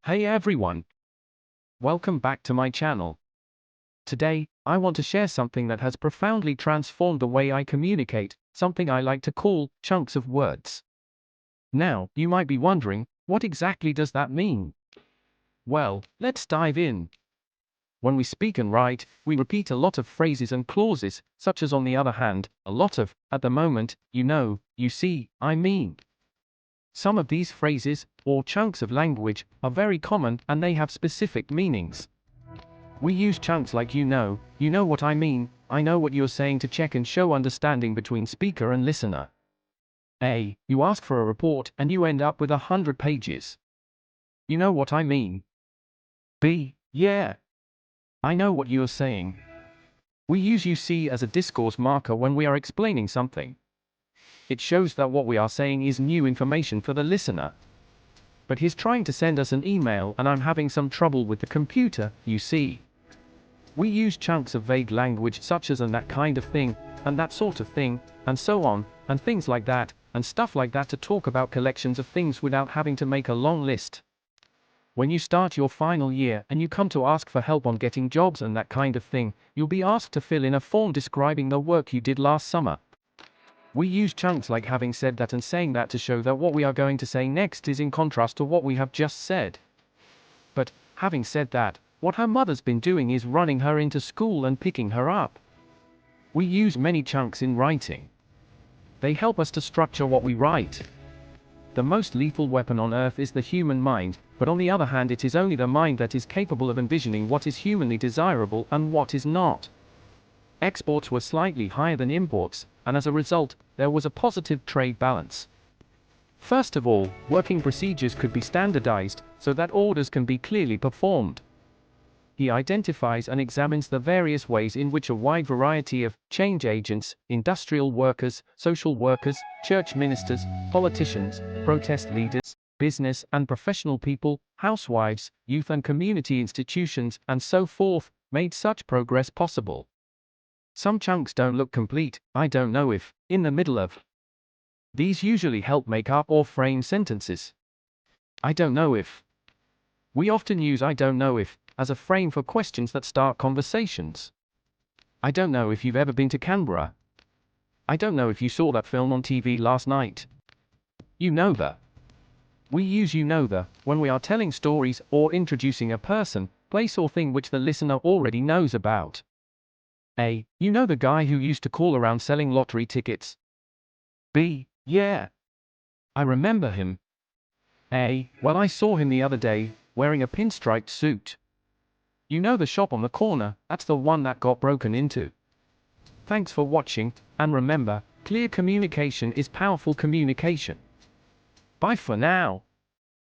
Hey everyone! Welcome back to my channel. Today, I want to share something that has profoundly transformed the way I communicate, something I like to call chunks of words. Now, you might be wondering, what exactly does that mean? Well, let's dive in. When we speak and write, we repeat a lot of phrases and clauses, such as on the other hand, a lot of, at the moment, you know, you see, I mean. Some of these phrases, or chunks of language, are very common and they have specific meanings. We use chunks like you know what I know what you're saying to check and show understanding between speaker and listener. A. You ask for a report and you end up with 100 pages. You know what I mean. B. Yeah. I know what you're saying. We use you see as a discourse marker when we are explaining something. It shows that what we are saying is new information for the listener. But he's trying to send us an email and I'm having some trouble with the computer, you see. We use chunks of vague language such as and that kind of thing, and that sort of thing, and so on, and things like that, and stuff like that to talk about collections of things without having to make a long list. When you start your final year and you come to ask for help on getting jobs and that kind of thing, you'll be asked to fill in a form describing the work you did last summer. We use chunks like having said that and saying that to show that what we are going to say next is in contrast to what we have just said. But, having said that, what her mother's been doing is running her into school and picking her up. We use many chunks in writing. They help us to structure what we write. The most lethal weapon on earth is the human mind, but on the other hand it is only the mind that is capable of envisioning what is humanly desirable and what is not. Exports were slightly higher than imports, and as a result, there was a positive trade balance. First of all, working procedures could be standardized, so that orders can be clearly performed. He identifies and examines the various ways in which a wide variety of change agents, industrial workers, social workers, church ministers, politicians, protest leaders, business and professional people, housewives, youth and community institutions, and so forth, made such progress possible. Some chunks don't look complete, I don't know if, in the middle of. These usually help make up or frame sentences. I don't know if. We often use I don't know if as a frame for questions that start conversations. I don't know if you've ever been to Canberra. I don't know if you saw that film on TV last night. You know the. We use you know the when we are telling stories or introducing a person, place or thing which the listener already knows about. A. You know the guy who used to call around selling lottery tickets? B. Yeah. I remember him. A. Well, I saw him the other day, wearing a pinstriped suit. You know the shop on the corner, that's the one that got broken into. Thanks for watching, and remember, clear communication is powerful communication. Bye for now.